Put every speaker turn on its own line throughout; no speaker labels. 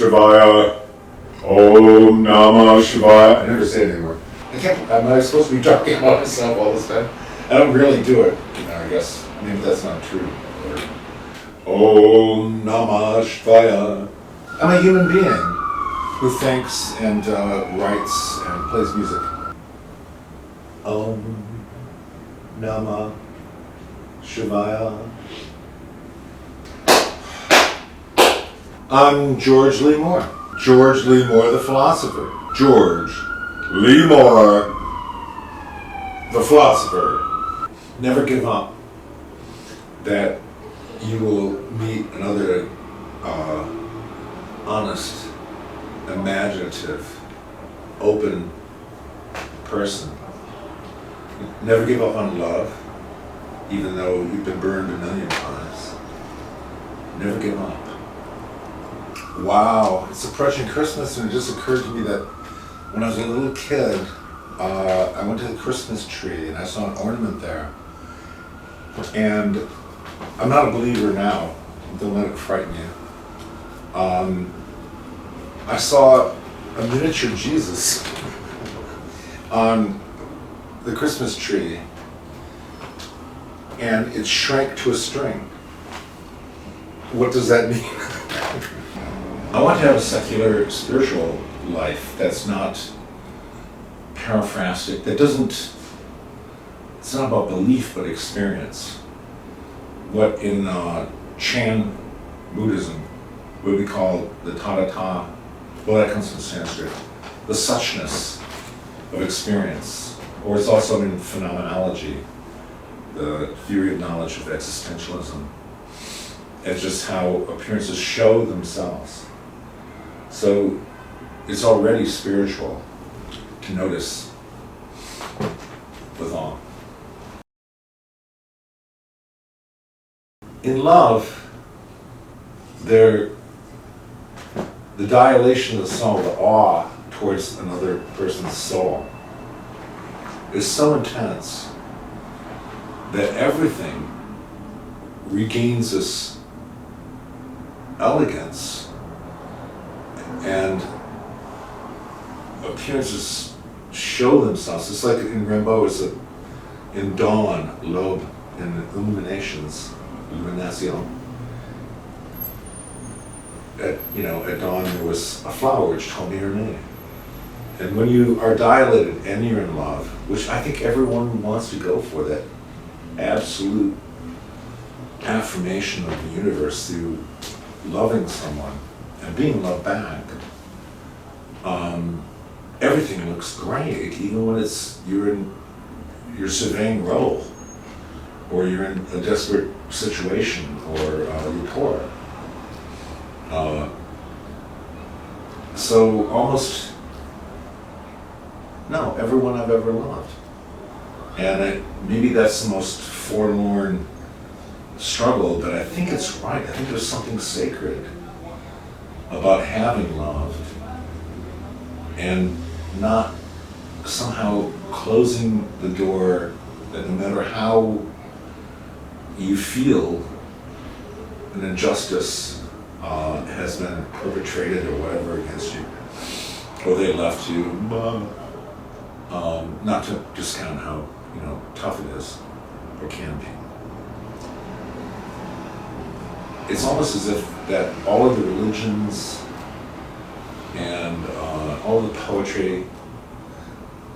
Shivaya. Om Namah Shivaya.
I never say it anymore. Am I supposed to be talking about myself all this time? I don't really do it. I guess maybe that's not true.
Om Namah Shivaya.
I'm a human being who thinks and writes and plays music.
Om Namah Shivaya.
I'm George Lee Moore. George Lee Moore, the philosopher.
George Lee Moore,
The philosopher. Never give up that you will meet another honest, imaginative, open person. Never give up on love, even though you've been burned a million times. Never give up. Wow, it's approaching Christmas, and it just occurred to me that when I was a little kid, I went to the Christmas tree and I saw an ornament there. And I'm not a believer now, don't let it frighten you. I saw a miniature Jesus on the Christmas tree, and it shrank to a string. What does that mean? I want to have a secular, spiritual life that's not paraphrastic, that doesn't, it's not about belief but experience. What in Chan Buddhism would be called the tathata, well, that comes from Sanskrit, the suchness of experience, or it's also in phenomenology, the theory of knowledge of existentialism. It's just how appearances show themselves. So it's already spiritual to notice with awe. In love, the dilation of the soul, the awe towards another person's soul, is so intense that everything regains this elegance and appearances show themselves. It's like in Rimbaud, it's in dawn, l'aube, in illuminations, illumination. At dawn there was a flower which told me her name. And when you are dilated and you're in love, which I think everyone wants to go for, that absolute affirmation of the universe through loving someone and being loved back, everything looks great, even when you're in your surveying role, or you're in a desperate situation, or you're poor. So almost, no, everyone I've ever loved. And maybe that's the most forlorn struggle, but I think it's right. I think there's something sacred about having loved and not somehow closing the door that no matter how you feel an injustice has been perpetrated or whatever against you, or they left you, not to discount how tough it is or can be. It's almost as if that all of the religions and all the poetry,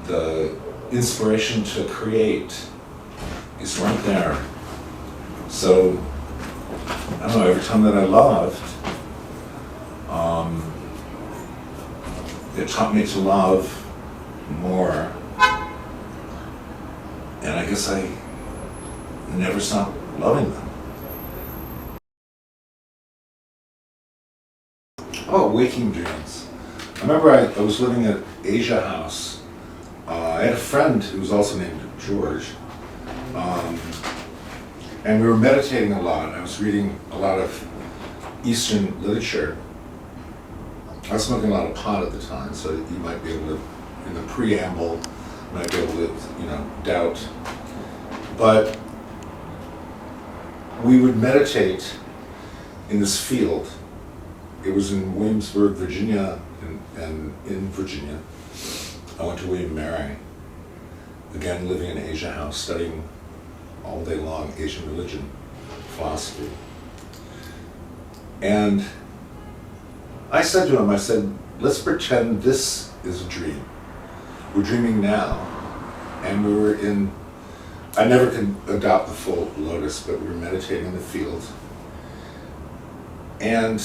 the inspiration to create is right there. So, I don't know, every time that I loved, it taught me to love more. And I guess I never stopped loving them. Oh, waking dreams. I remember I was living at Asia House. I had a friend who was also named George. And we were meditating a lot. I was reading a lot of Eastern literature. I was smoking a lot of pot at the time, so you might be able to, in the preamble, you might be able to, doubt. But we would meditate in this field it was in Williamsburg, Virginia, and in Virginia, I went to William Mary, again living in an Asia house, studying all day long Asian religion, philosophy. And I said to him, I said, let's pretend this is a dream. We're dreaming now. And we were in, I never could adopt the full lotus, but we were meditating in the field. And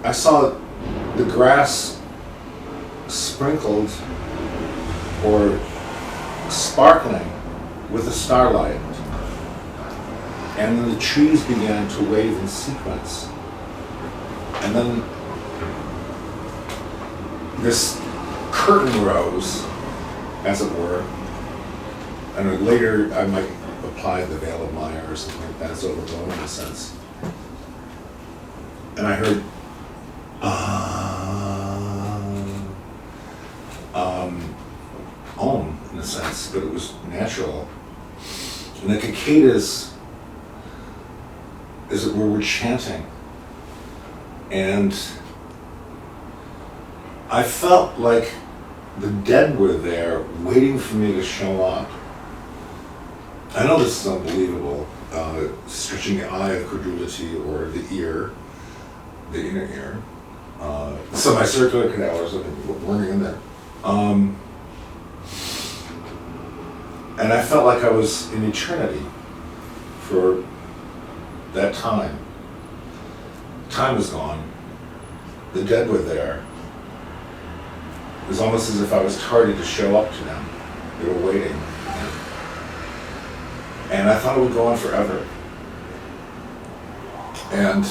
I saw the grass sprinkled or sparkling with the starlight. And then the trees began to wave in sequence. And then this curtain rose, as it were. And later I might apply the veil of Maya or something like that. It's overblown in a sense. And I heard, Om, in a sense, but it was natural. And the cicadas, as it were chanting. And I felt like the dead were there waiting for me to show up. I know this is unbelievable, stretching the eye of credulity or the ear, the inner ear. Semicircular canal or something, weren't in there. And I felt like I was in eternity for that time. Time was gone. The dead were there. It was almost as if I was tardy to show up to them. They were waiting. And I thought it would go on forever. And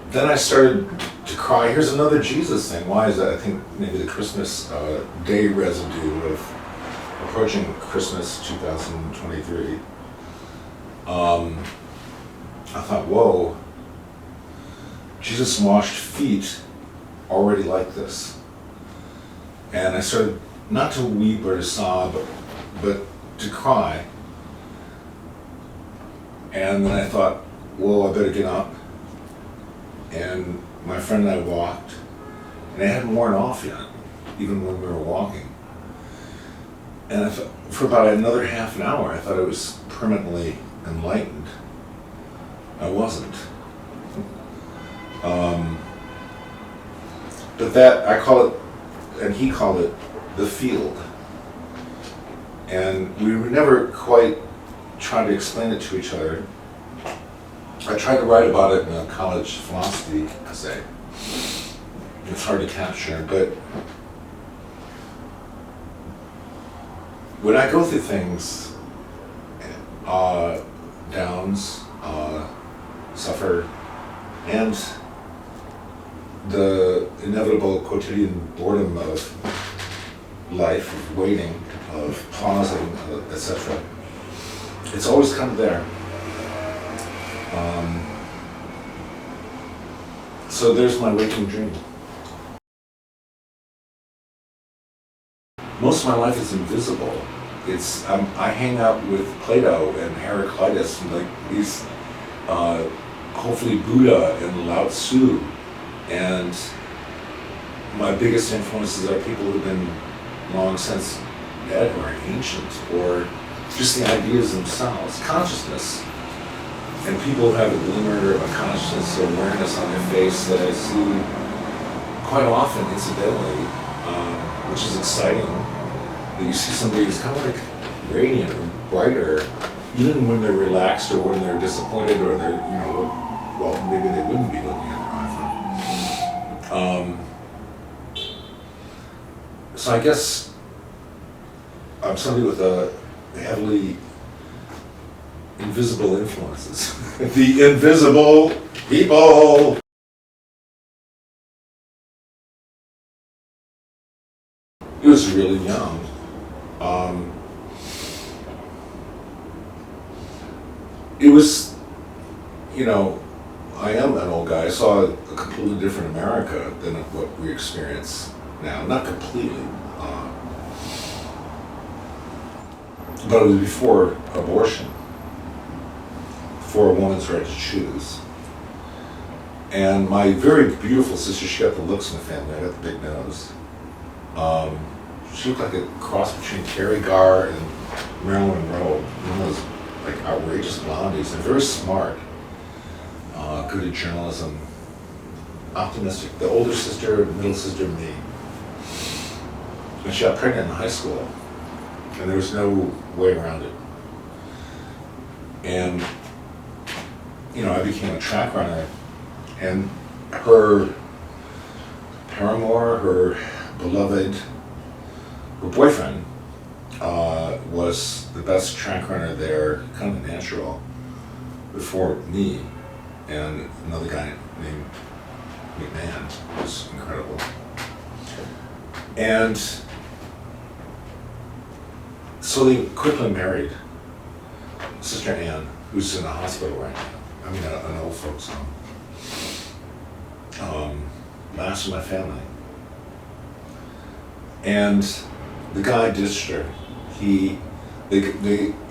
then I started to cry. Here's another Jesus thing. Why is that? I think maybe the Christmas day residue of approaching Christmas 2023. I thought, whoa, Jesus washed feet already like this. And I started not to weep or to sob, but to cry. And then I thought, whoa, I better get up. And my friend and I walked, and it hadn't worn off yet, even when we were walking. And I thought, for about another half an hour, I thought I was permanently enlightened. I wasn't. But that, I call it, and he called it, the field. And we would never quite try to explain it to each other. I tried to write about it in a college philosophy essay. It's hard to capture, but when I go through things, downs, suffer, and the inevitable quotidian boredom of life, of waiting, of pausing, etc. It's always kind of there. So there's my waking dream. Most of my life is invisible. It's I hang out with Plato and Heraclitus and like these, hopefully Buddha and Lao Tzu, and my biggest influences are people who've been long since dead or ancient, or just the ideas themselves, consciousness. And people who have a glimmer of a consciousness or awareness on their face that I see quite often, incidentally, which is exciting. That you see somebody who's kind of like radiant or brighter, even when they're relaxed or when they're disappointed or they're, well, maybe they wouldn't be looking at their iPhone. So I guess I'm somebody with a heavily invisible influences. The invisible people. He was really young. It was, I am an old guy. I saw a completely different America than what we experience now. Not completely. But it was before abortion. For a woman's right to choose. And my very beautiful sister, she got the looks in the family. I got the big nose. She looked like a cross between Terry Garr and Marilyn Monroe. One of those like outrageous blondies, and very smart. Good at journalism. Optimistic. The older sister, the middle sister, me. And she got pregnant in high school. And there was no way around it. And, you know, I became a track runner. And her paramour, her beloved, her boyfriend, was the best track runner there, kind of natural, before me, and another guy named McMahon, who was incredible. And so they quickly married Sister Ann, who's in a hospital right now. I mean, an old folks home. Last of my family. And the guy ditched her. It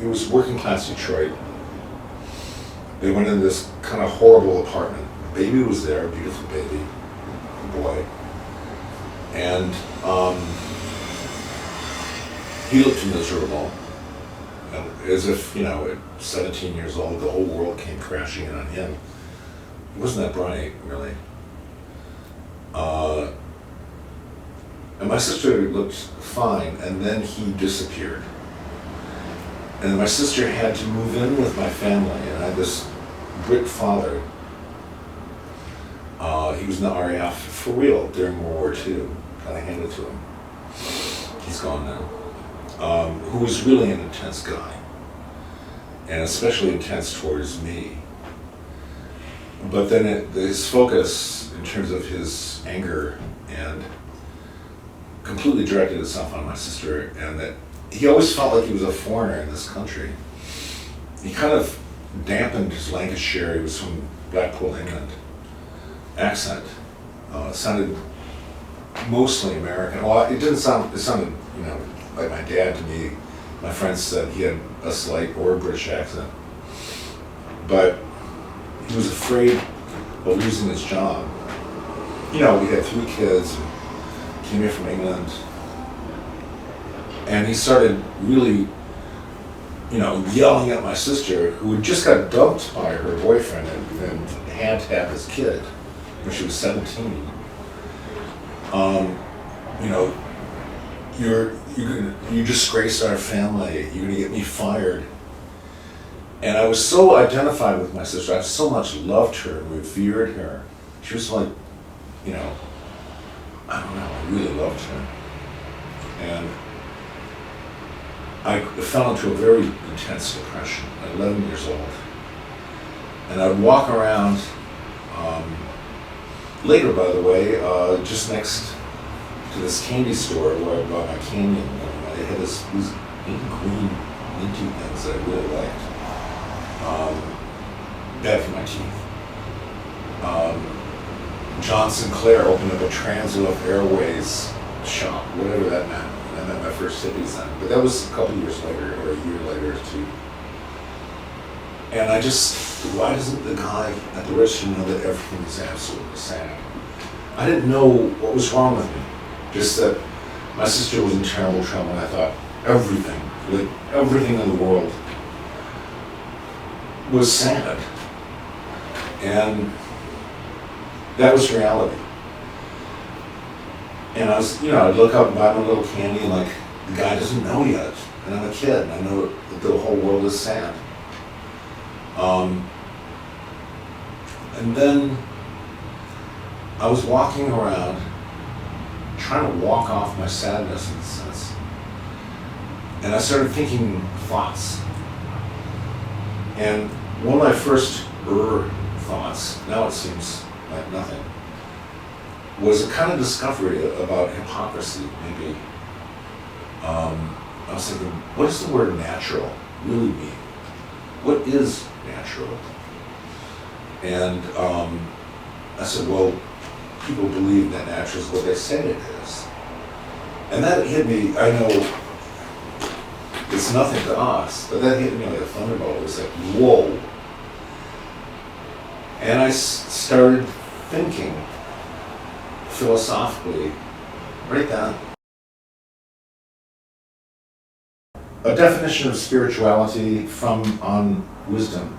was working class Detroit. They went in this kind of horrible apartment. Baby was there, beautiful baby, boy. And he looked miserable. As if, you know, at 17 years old, the whole world came crashing in on him. He wasn't that bright, really. And my sister looked fine, and then he disappeared. And my sister had to move in with my family, and I had this Brit father. He was in the RAF for real during World War II. Kind of handed to him. He's gone now. Who was really an intense guy, and especially intense towards me. But then his focus, in terms of his anger, and completely directed itself on my sister, and that he always felt like he was a foreigner in this country. He kind of dampened his Lancashire, he was from Blackpool, England, accent. Sounded mostly American. Well, it sounded, you know, like my dad to me. My friends said he had a slight or a British accent. But he was afraid of losing his job. You know, we had 3 kids, came here from England, and he started really, you know, yelling at my sister, who had just got dumped by her boyfriend and had to have his kid when she was 17. You know, you disgraced our family, you're gonna get me fired. And I was so identified with my sister, I so much loved her and revered her. She was like, you know, I don't know, I really loved her. And I fell into a very intense depression at 11 years old. And I'd walk around, later by the way, just next to this candy store where I bought my candy, and they had these green minty things that I really liked. Bad for my teeth. John Sinclair opened up a Transloaf Airways shop, whatever that meant. And I met my first hippies then. But that was a couple years later, or a year later too. And I just, why doesn't the guy at the register know that everything is absolutely sad? I didn't know what was wrong with me. Just that my sister was in terrible trouble, and I thought everything in the world was sad. And that was reality. And I was, you know, I'd look up and buy my little candy, and like, the guy doesn't know yet. And I'm a kid, and I know that the whole world is sad. And then I was walking around, trying to walk off my sadness in a sense. And I started thinking thoughts. And one of my first thoughts, now it seems like nothing, was a kind of discovery about hypocrisy, maybe. I was thinking, what does the word natural really mean? What is natural? And I said, well, people believe that natural is what they say it is. And that hit me. I know it's nothing to us, but that hit me like a thunderbolt. It was like, whoa. And I started thinking philosophically, write down a definition of spirituality from on wisdom.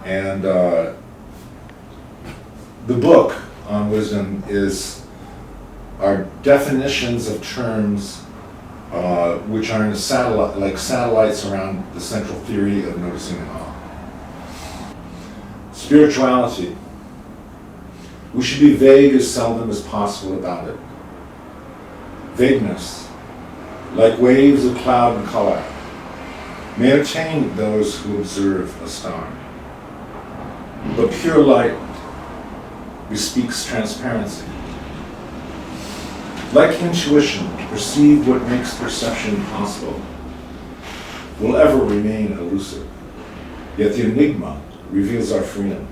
And the book on wisdom are definitions of terms which are in a satellite, like satellites around the central theory of noticing and awe. Spirituality. We should be vague as seldom as possible about it. Vagueness, like waves of cloud and color, may entertain those who observe a star. But pure light bespeaks transparency. Like intuition, perceive what makes perception possible will ever remain elusive. Yet the enigma reveals our freedom.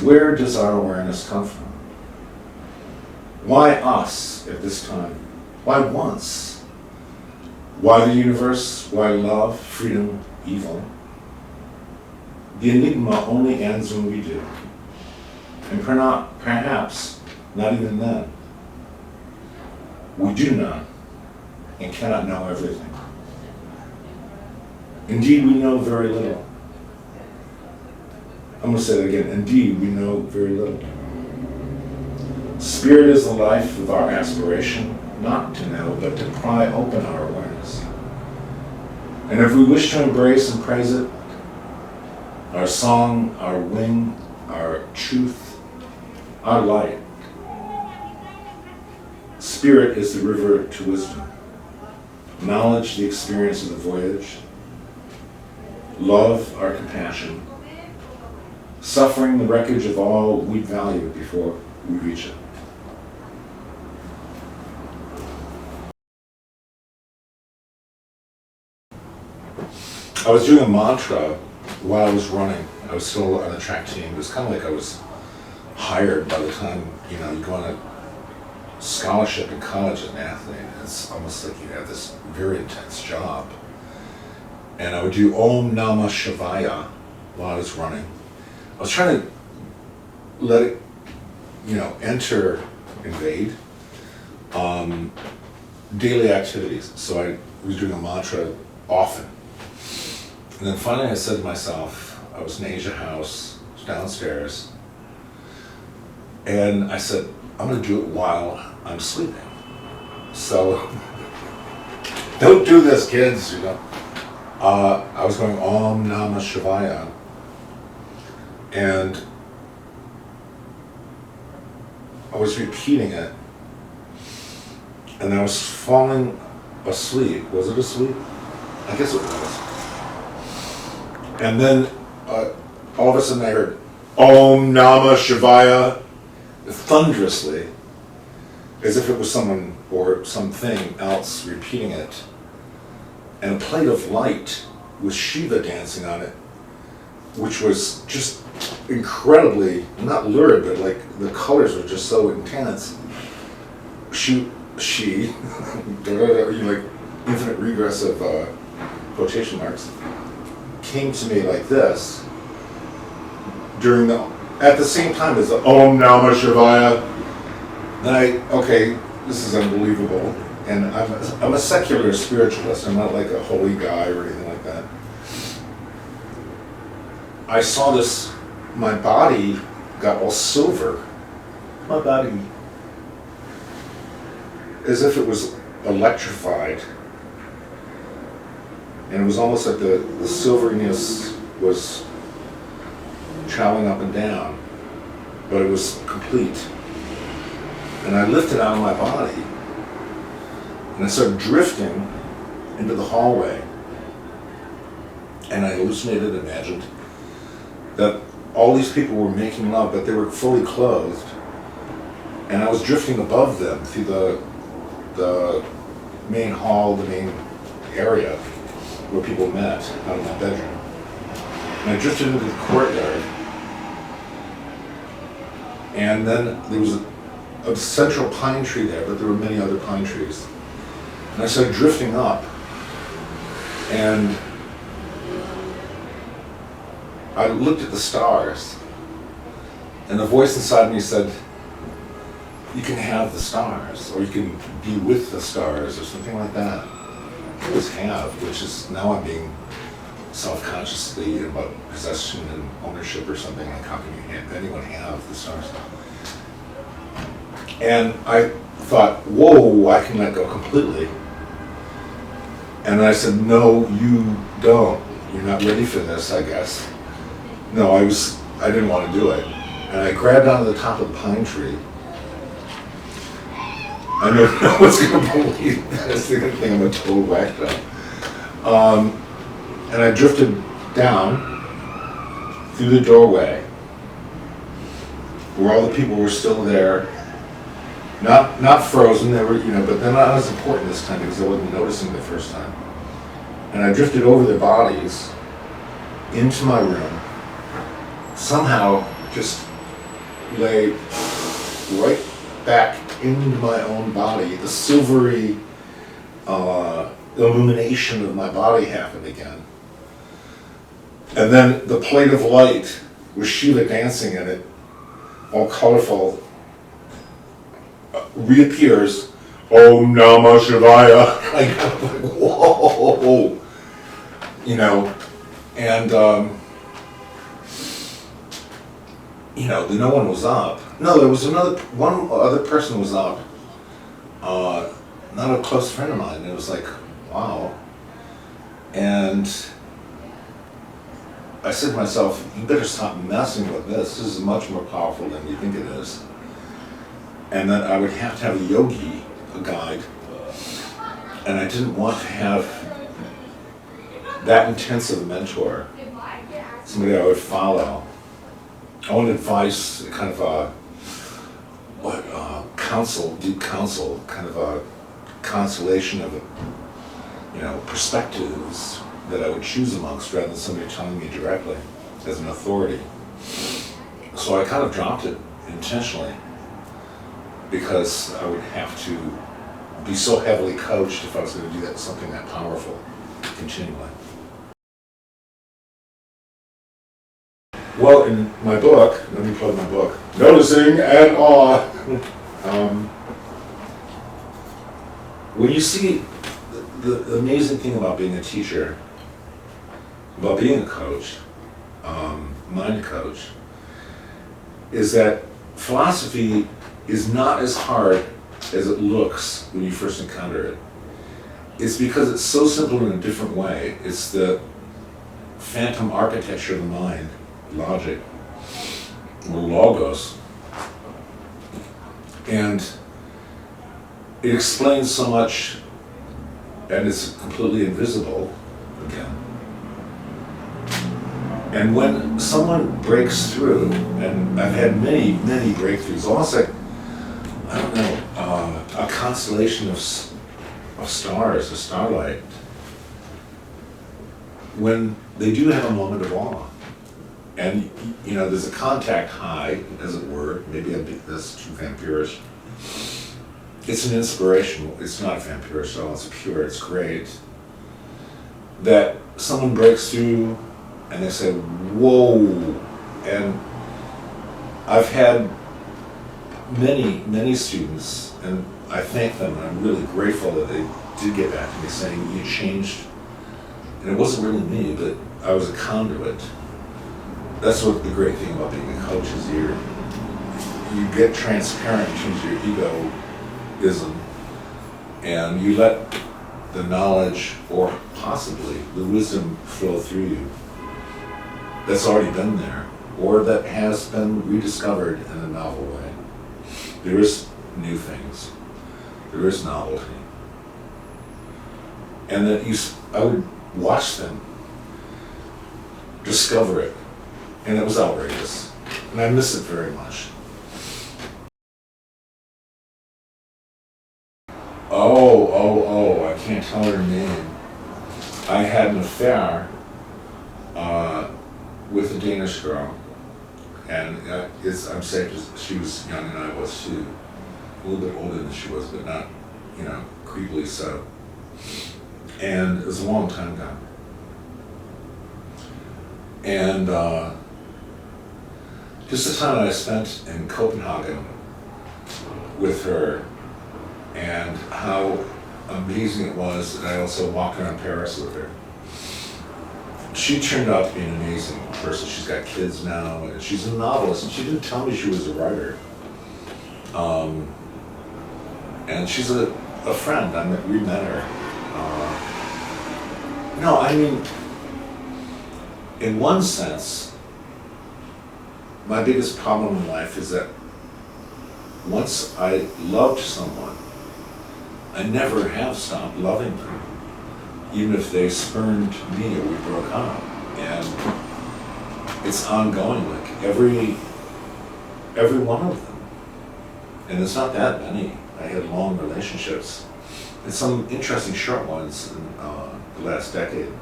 Where does our awareness come from? Why us at this time? Why once? Why the universe? Why love, freedom, evil? The enigma only ends when we do. And perhaps not even then. We do not and cannot know everything. Indeed, we know very little. I'm going to say that again. Indeed, we know very little. Spirit is the life of our aspiration, not to know, but to pry open our awareness. And if we wish to embrace and praise it, our song, our wing, our truth, our light. Spirit is the river to wisdom. Knowledge, the experience of the voyage. Love, our compassion. Suffering, the wreckage of all we value before we reach it. I was doing a mantra while I was running. I was still on the track team. It was kind of like I was hired by the time, you go on a scholarship in college as an athlete. It's almost like you have this very intense job. And I would do Om Namah Shivaya while I was running. I was trying to let it, enter, invade daily activities. So I was doing a mantra often. And then finally I said to myself, I was in Asia House, downstairs, and I said, I'm going to do it while I'm sleeping. So, don't do this, kids, I was going Om Namah Shivaya, and I was repeating it, and I was falling asleep. Was it asleep? I guess it was. And then all of a sudden I heard Om Namah Shivaya thunderously, as if it was someone or something else repeating it. And a plate of light with Shiva dancing on it, which was just incredibly, not lurid, but like the colors were just so intense. She like infinite regress of quotation marks, came to me like this at the same time as the Om Namah Shivaya. Then this is unbelievable. And I'm a secular spiritualist. I'm not like a holy guy or anything like that. I saw this, my body got all silver. My body, as if it was electrified. And it was almost like the silveriness was traveling up and down, but it was complete. And I lifted out of my body, and I started drifting into the hallway. And I hallucinated, imagined that all these people were making love, but they were fully clothed. And I was drifting above them through the main hall, the main area where people met out of my bedroom. And I drifted into the courtyard. And then there was a central pine tree there, but there were many other pine trees. And I started drifting up. And I looked at the stars. And the voice inside me said, you can have the stars, or you can be with the stars, or something like that. I always have, which is now I'm being self-consciously about possession and ownership or something, like how can anyone have the stars? And I thought, whoa, I can let go completely. And I said, no, you don't. You're not ready for this, I guess. No, I didn't want to do it. And I grabbed onto the top of the pine tree. I know no one's going to believe this. They're going to think I'm a total whacked up. And I drifted down through the doorway where all the people were still there. Not frozen, they were, but they're not as important this time because I wasn't noticing the first time. And I drifted over their bodies into my room, somehow just lay right back into my own body. The silvery illumination of my body happened again. And then the plate of light with Shiva dancing in it, all colorful, reappears. Om Namah Shivaya. Like, whoa. And no one was up. No, there was one other person was up. Not a close friend of mine. It was like, wow. And I said to myself, you better stop messing with this. This is much more powerful than you think it is. And that I would have to have a yogi, a guide. And I didn't want to have that intense of a mentor, somebody I would follow. I wanted advice, kind of deep counsel, kind of a constellation of, perspectives that I would choose amongst rather than somebody telling me directly as an authority. So I kind of dropped it intentionally because I would have to be so heavily coached if I was going to do that something that powerful continually. Well, in my book, let me plug my book, Noticing and Awe, when you see the amazing thing about being a teacher, about being a coach, mind coach, is that philosophy is not as hard as it looks when you first encounter it. It's because it's so simple in a different way. It's the phantom architecture of the mind, logic, or logos. And it explains so much, and it's completely invisible, again. And when someone breaks through, and I've had many, many breakthroughs, almost like, I don't know, a constellation of stars, a starlight, when they do have a moment of awe. And, there's a contact high, as it were, maybe that's too vampirish. It's an inspiration, it's not vampirish at all, it's pure, it's great. That someone breaks through and they say, whoa, and I've had many, many students, and I thank them, and I'm really grateful that they did get back to me saying, you changed, and it wasn't really me, but I was a conduit. That's what the great thing about being a coach is you get transparent in terms of your egoism, and you let the knowledge, or possibly the wisdom, flow through you that's already been there, or that has been rediscovered in a novel way. There is new things. There is novelty. And that I would watch them discover it. And it was outrageous. And I miss it very much. Oh, I can't tell her name. I had an affair with a Danish girl. And I'm safe to, she was young and I was too. A little bit older than she was, but not, creepily so. And it was a long time ago. And just the time that I spent in Copenhagen with her, and how amazing it was that I also walked around Paris with her. She turned out to be an amazing person. She's got kids now, and she's a novelist, and she didn't tell me she was a writer. And she's a friend. We met her. No, I mean, in one sense, my biggest problem in life is that once I loved someone, I never have stopped loving them, even if they spurned me or we broke up. And it's ongoing, like every one of them. And it's not that many. I had long relationships, and some interesting short ones in the last decade.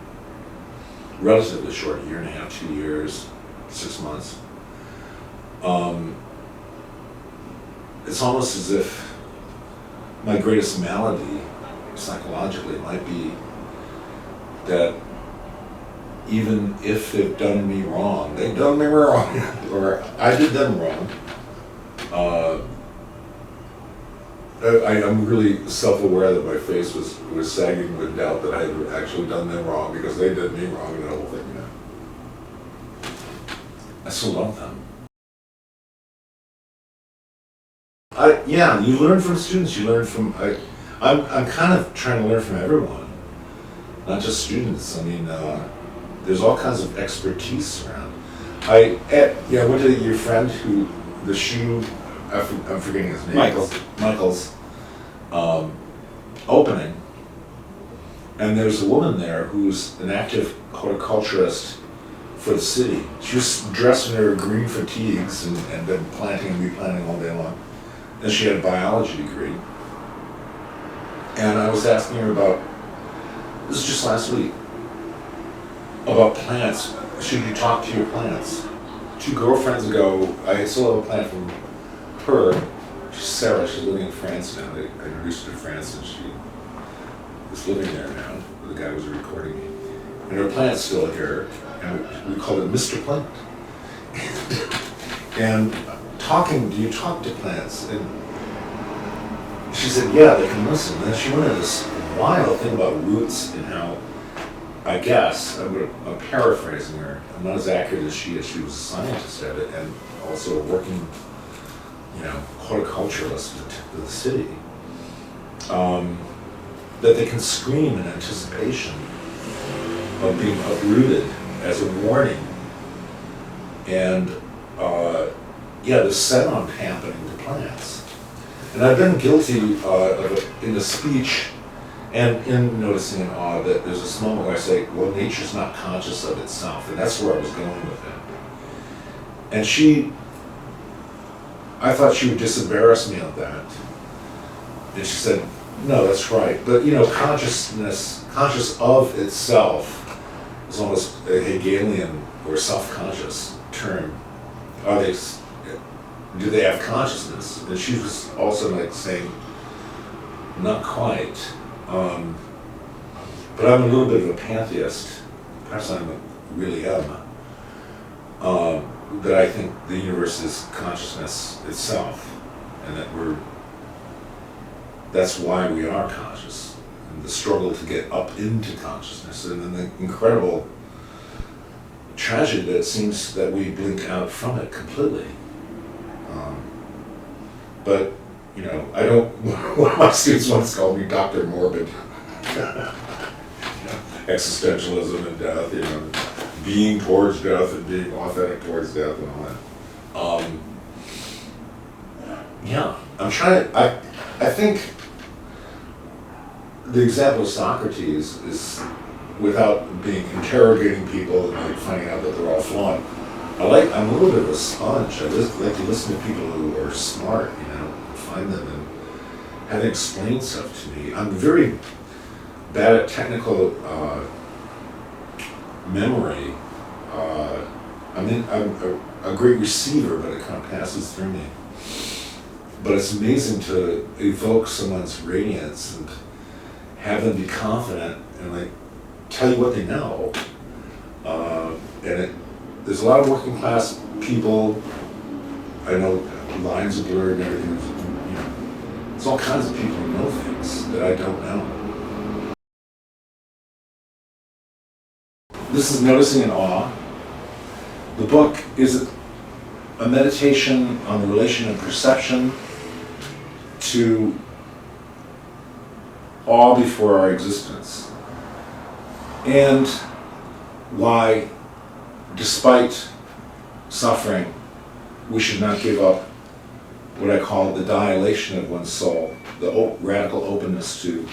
Relatively short, 1.5 years, 2 years, 6 months. It's almost as if my greatest malady, psychologically, might be that even if they've done me wrong, they've done me wrong, or I did them wrong. I'm really self-aware that my face was sagging with doubt that I had actually done them wrong because they did me wrong and the whole thing, you know. I still love them. Yeah, you learn from students. You learn from. I'm kind of trying to learn from everyone, not just students. I mean, there's all kinds of expertise around. I went to your friend who the shoe. I'm forgetting his name. Michael's opening, and there's a woman there who's an active horticulturist for the city. She was dressed in her green fatigues and been planting and replanting all day long. And she had a biology degree. And I was asking her about, this is just last week, about plants. Should you talk to your plants? 2 girlfriends ago, I still have a plant from her. She's Sarah, she's living in France now. I introduced her to France and she is living there now. The guy was recording me. And her plant's still here, and we call it Mr. Plant. And do you talk to plants? And she said, yeah, they can listen. And then she went into this wild thing about roots and how, I guess, I'm paraphrasing her, I'm not as accurate as she is. She was a scientist at it and also a working, horticulturalist to the city. That they can scream in anticipation of being uprooted as a warning. And there's set on happening to plants. And I've been guilty of it in a speech and in noticing in awe that there's this moment where I say, well, nature's not conscious of itself. And that's where I was going with it. And I thought she would disembarrass me on that. And she said, no, that's right. But, conscious of itself is almost a Hegelian or self-conscious term. Do they have consciousness? And she was also saying, not quite. But I'm a little bit of a pantheist. Perhaps I really am. That I think the universe is consciousness itself, and that that's why we are conscious, and the struggle to get up into consciousness, and then the incredible tragedy that it seems that we blink out from it completely. But, I don't, one of my students once called me Dr. Morbid. Existentialism and death, being towards death and being authentic towards death and all that. I think the example of Socrates is, without interrogating people and finding out that they're all flawed, I'm a little bit of a sponge. I like to listen to people who are smart, find them and have them explain stuff to me. I'm very bad at memory. I'm a great receiver, but it kind of passes through me. But it's amazing to evoke someone's radiance and have them be confident and tell you what they know. There's a lot of working class people I know lines are blurred and everything. You know, there's all kinds of people who know things that I don't know. This is Noticing in Awe. The book is a meditation on the relation of perception to awe before our existence, and why, despite suffering, we should not give up what I call the dilation of one's soul, the radical openness to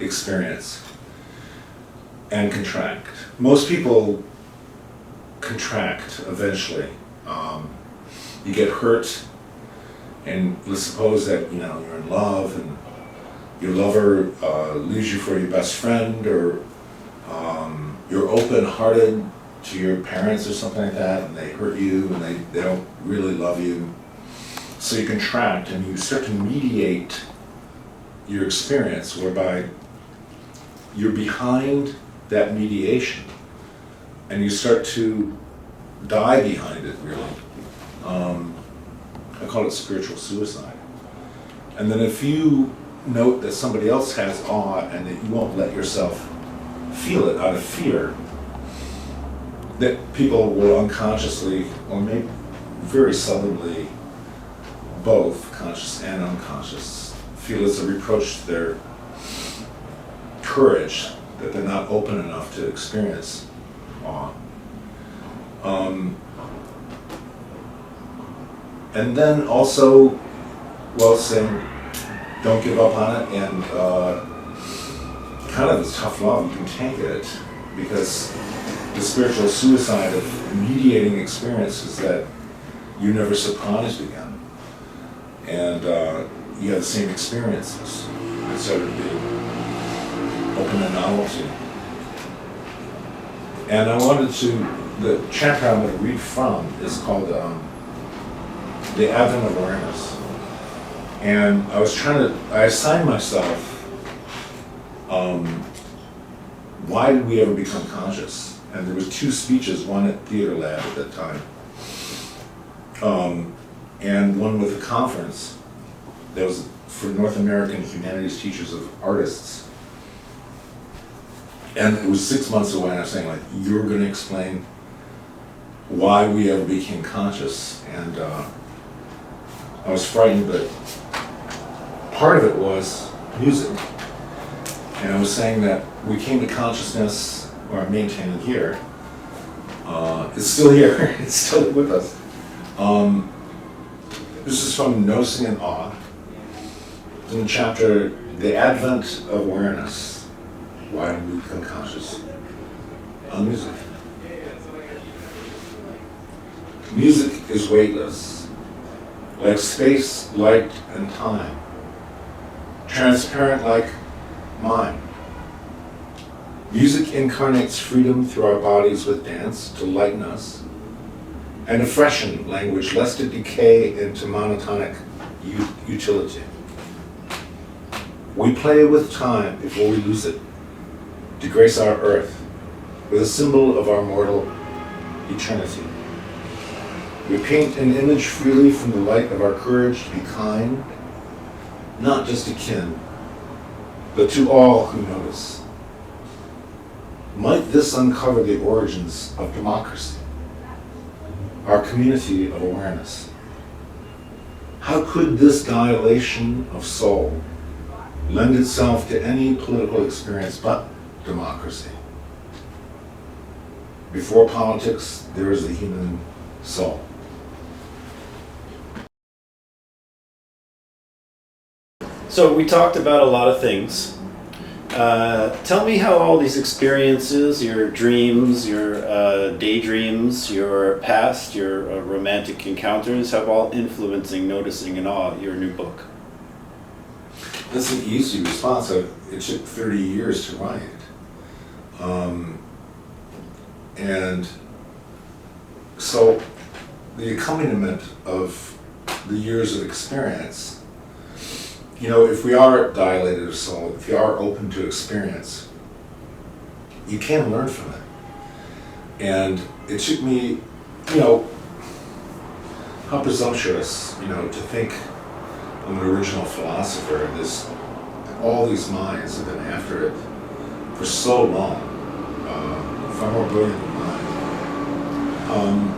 experience, and contract. Most people contract eventually. You get hurt, and let's suppose that you're in love, and your lover leaves you for your best friend, or you're open-hearted to your parents or something like that, and they hurt you, and they don't really love you. So you contract, and you start to mediate your experience, whereby you're behind that mediation, and you start to die behind it, really. I call it spiritual suicide. And then if you note that somebody else has awe and that you won't let yourself feel it out of fear, that people will unconsciously, or maybe very subtly, both conscious and unconscious, feel it's a reproach to their courage, that they're not open enough to experience awe. And then also, saying, don't give up on it, and kind of this tough love, you can take it, because the spiritual suicide of mediating experience is that you're never surprised again, and you have the same experiences instead of being open to novelty. And I wanted the chapter I'm going to read from is called The Advent of Awareness. And I assigned myself, why did we ever become conscious? And there was 2 speeches, one at Theater Lab at that time, and one with a conference that was for North American Humanities Teachers of Artists. And it was 6 months away, and I was saying, you're going to explain why we ever became conscious. And I was frightened, but part of it was music. And I was saying that we came to consciousness, or I'm maintaining here, it's still here, it's still with us. This is from Noticing in Awe. It's in the chapter, The Advent of Awareness. Why do we become conscious? On music. Music is weightless, like space, light, and time. Transparent like mind. Music incarnates freedom through our bodies with dance to lighten us, and a freshen language lest it decay into monotonic utility. We play with time before we lose it, to grace our earth with a symbol of our mortal eternity. We paint an image freely from the light of our courage to be kind, not just to kin, but to all who notice. Might this uncover the origins of democracy, our community of awareness? How could this dilation of soul lend itself to any political experience but democracy? Before politics, there is the human soul.
So we talked about a lot of things. Tell me how all these experiences, your dreams, your daydreams, your past, your romantic encounters, have all influencing Noticing in Awe, your new book.
That's an easy response. It took 30 years to write. And so the accompaniment of the years of experience, if we are dilated of soul, if you are open to experience, you can learn from it. And it took me, how presumptuous, to think I'm an original philosopher. There's all these minds have been after it for so long, far more brilliant than mine.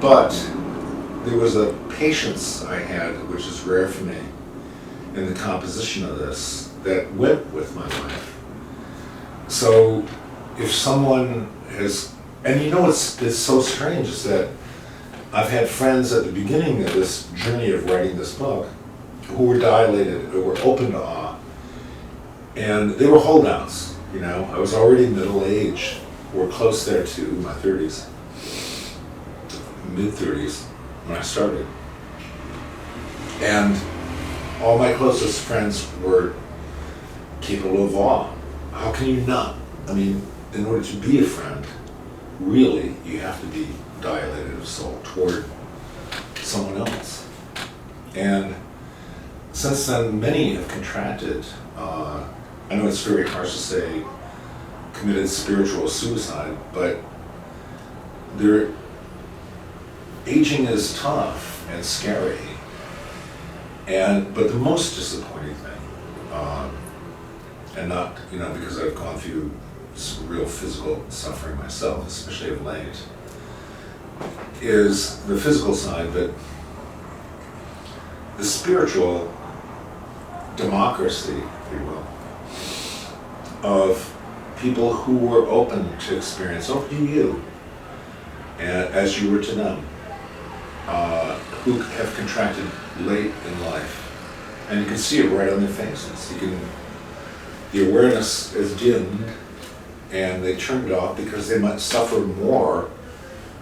But there was a patience I had, which is rare for me, in the composition of this that went with my life. So if someone has, and it's so strange is that I've had friends at the beginning of this journey of writing this book who were dilated, who were open to awe, and they were holdouts. I was already middle-aged, or close there to my 30s, mid-30s when I started. And all my closest friends were capable of awe. How can you not? In order to be a friend, really, you have to be dilated of soul toward someone else. And since then, many have contracted, I know it's very harsh to say, committed spiritual suicide, but aging is tough and scary. But the most disappointing thing, and not, because I've gone through some real physical suffering myself, especially of late, is the physical side, but the spiritual democracy, if you will, of people who were open to experience, open to you, and as you were to them, who have contracted late in life. And you can see it right on their faces. The awareness is dimmed, and they turn it off because they might suffer more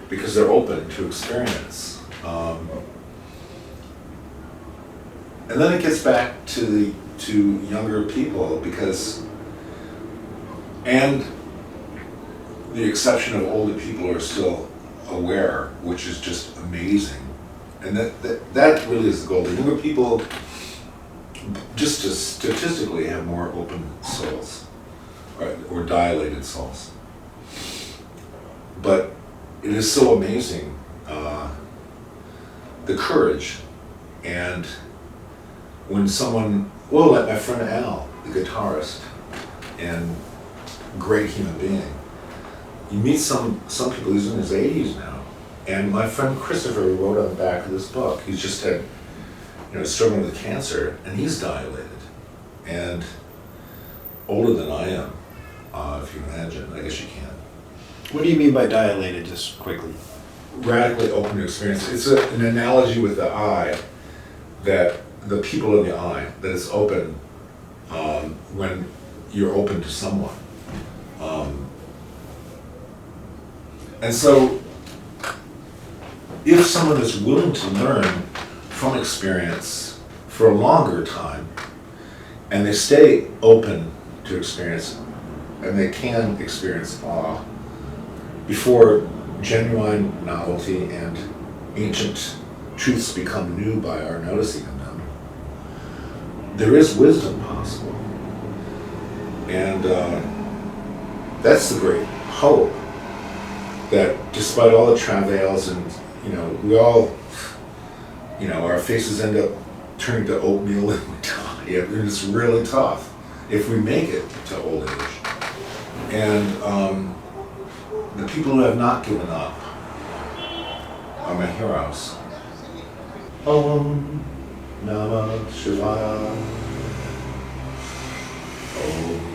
because they're open to experience. And then it gets back to younger people and the exception of older people who are still aware, which is just amazing. And that really is the goal. The younger people, just to statistically, have more open souls, or dilated souls. But it is so amazing, the courage. And when someone, like my friend Al, the guitarist, and great human being, you meet some people, he's in his 80s now. And my friend Christopher, who wrote on the back of this book, he's just had, struggling with cancer, and he's dilated. And older than I am, if you imagine, I guess you can.
What do you mean by dilated, just quickly?
Radically open to experience. It's an analogy with the eye, that the people in the eye, that it's open when you're open to someone. And so, if someone is willing to learn from experience for a longer time, and they stay open to experience, and they can experience awe before genuine novelty and ancient truths become new by our noticing of them, there is wisdom possible. And that's the great hope, that despite all the travails and, we all, our faces end up turning to oatmeal and we die. And it's really tough if we make it to old age. And the people who have not given up are my heroes.
Om Namah Shivaya.
Om